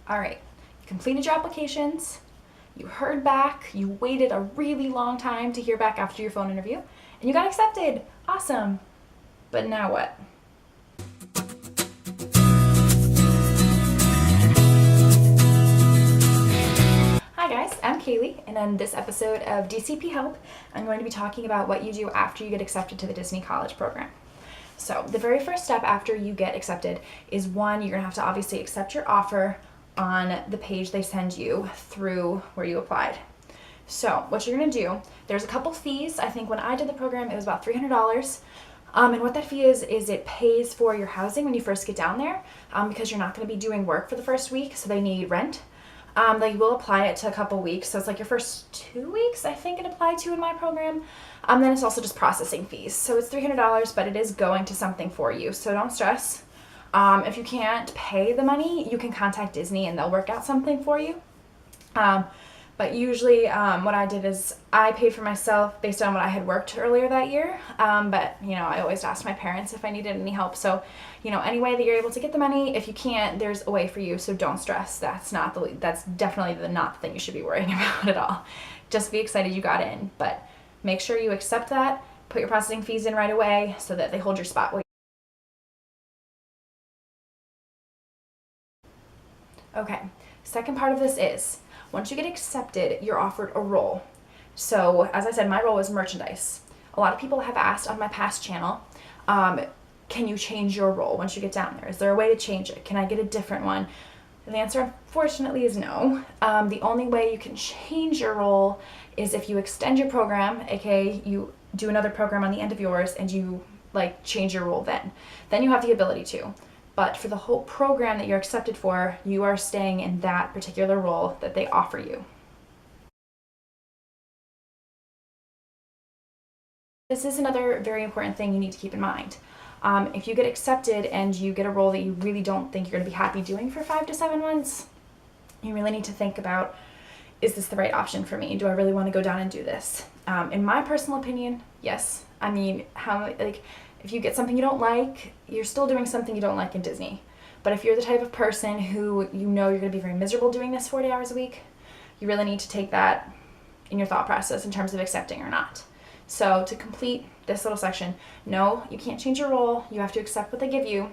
All right, you completed your applications, you heard back, you waited a really long time to hear back after your phone interview, and you got accepted. Awesome. But now what? Hi guys, I'm Kaylee, and on this episode of DCP Help, I'm going to be talking about what you do after you get accepted to the Disney College program. So the very first step after you get accepted is one, you're going to have to obviously accept your offer on the page they send you through where you applied. So what you're going to do, there's a couple fees. I think when I did the program, it was about $300. And what that fee is it pays for your housing when you first get down there, because you're not going to be doing work for the first week, so they need rent. They will apply it to a couple weeks, so it's like your first 2 weeks, I think it applied to in my program. Then it's also just processing fees. So it's $300, but it is going to something for you, so don't stress. If you can't pay the money, you can contact Disney and they'll work out something for you. But usually what I did is I paid for myself based on what I had worked earlier that year. But, I always asked my parents if I needed any help. So, any way that you're able to get the money, if you can't, there's a way for you. So don't stress. That's definitely not the thing you should be worrying about at all. Just be excited you got in. But make sure you accept that. Put your processing fees in right away so that they hold your spot. Okay, second part of this is, once you get accepted, you're offered a role. So, as I said, my role was merchandise. A lot of people have asked on my past channel, can you change your role once you get down there? Is there a way to change it? Can I get a different one? And the answer, unfortunately, is no. The only way you can change your role is if you extend your program, aka you do another program on the end of yours and you change your role then. Then you have the ability to. But for the whole program that you're accepted for, you are staying in that particular role that they offer you. This is another very important thing you need to keep in mind. If you get accepted and you get a role that you really don't think you're going to be happy doing for 5 to 7 months, you really need to think about, is this the right option for me? Do I really want to go down and do this? In my personal opinion, yes. I mean, if you get something you don't like, you're still doing something you don't like in Disney. But if you're the type of person who you're going to be very miserable doing this 40 hours a week, you really need to take that in your thought process in terms of accepting or not. So to complete this little section, no, you can't change your role. You have to accept what they give you.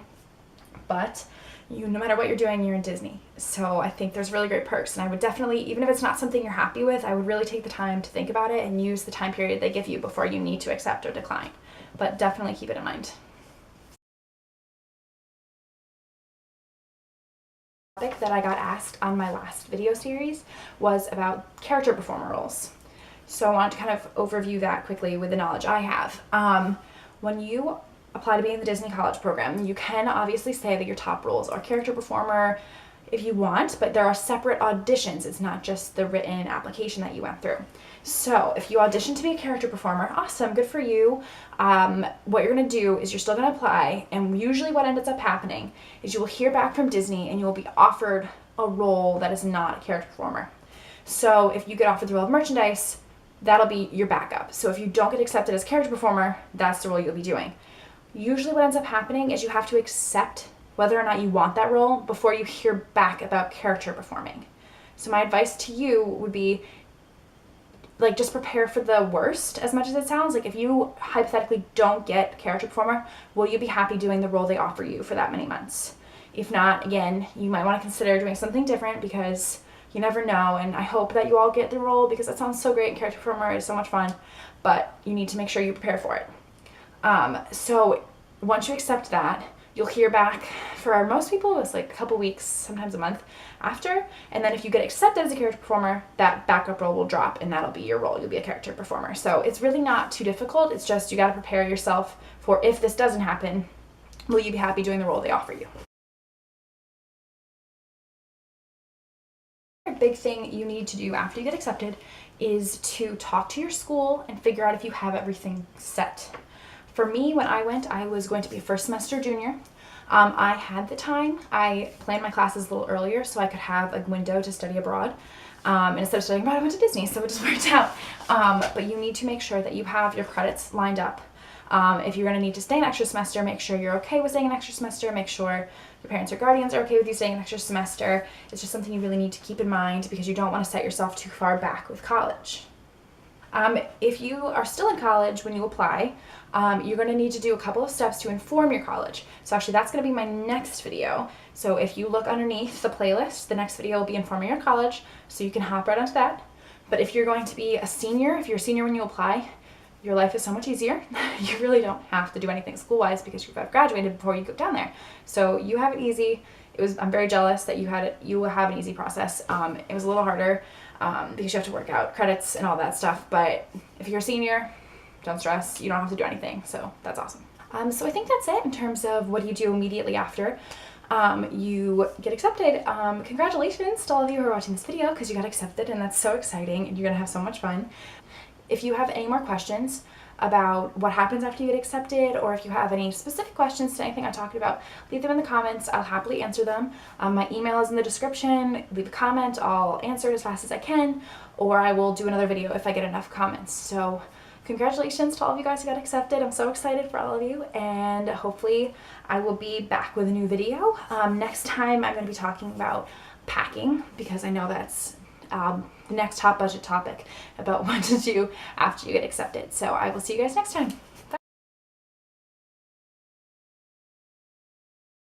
But no matter what you're doing, you're in Disney. So I think there's really great perks. And I would definitely, even if it's not something you're happy with, I would really take the time to think about it and use the time period they give you before you need to accept or decline. But definitely keep it in mind. The topic that I got asked on my last video series was about character performer roles. So I want to kind of overview that quickly with the knowledge I have. When you apply to be in the Disney College program, you can obviously say that your top roles are character performer if you want, but there are separate auditions. It's not just the written application that you went through. So if you audition to be a character performer, awesome, good for you. What you're going to do is you're still going to apply, and usually what ends up happening is you will hear back from Disney and you will be offered a role that is not a character performer. So if you get offered the role of merchandise, that'll be your backup. So if you don't get accepted as character performer, that's the role you'll be doing. Usually what ends up happening is you have to accept whether or not you want that role before you hear back about character performing. So my advice to you would be, just prepare for the worst as much as it sounds. If you hypothetically don't get character performer, will you be happy doing the role they offer you for that many months? If not, again, you might want to consider doing something different because you never know, and I hope that you all get the role because that sounds so great and character performer is so much fun, but you need to make sure you prepare for it. So once you accept that, you'll hear back. For most people, it's a couple weeks, sometimes a month after. And then if you get accepted as a character performer, that backup role will drop and that'll be your role. You'll be a character performer. So it's really not too difficult. It's just you got to prepare yourself for, if this doesn't happen, will you be happy doing the role they offer you? A big thing you need to do after you get accepted is to talk to your school and figure out if you have everything set. For me, when I went, I was going to be a first semester junior. I had the time. I planned my classes a little earlier so I could have a window to study abroad. And instead of studying abroad, I went to Disney, so it just worked out. But you need to make sure that you have your credits lined up. If you're going to need to stay an extra semester, make sure you're okay with staying an extra semester. Make sure your parents or guardians are okay with you staying an extra semester. It's just something you really need to keep in mind because you don't want to set yourself too far back with college. If you are still in college when you apply, you're going to need to do a couple of steps to inform your college. So actually that's going to be my next video. So if you look underneath the playlist, the next video will be informing your college, so you can hop right onto that. But if you're going to be a senior, if you're a senior when you apply, your life is so much easier. You really don't have to do anything school-wise because you've graduated before you go down there. So you have it easy. I'm very jealous that you have an easy process. It was a little harder because you have to work out credits and all that stuff. But if you're a senior, don't stress. You don't have to do anything. So that's awesome. So I think that's it in terms of what do you do immediately after you get accepted. Congratulations to all of you who are watching this video because you got accepted, and that's so exciting and you're gonna have so much fun. If you have any more questions about what happens after you get accepted, or if you have any specific questions to anything I talked about, leave them in the comments. I'll happily answer them. My email is in the description. Leave a comment. I'll answer it as fast as I can, or I will do another video if I get enough comments. So congratulations to all of you guys who got accepted. I'm so excited for all of you, and hopefully I will be back with a new video. Next time I'm going to be talking about packing because I know that's the next top budget topic about what to do after you get accepted. So I will see you guys next time.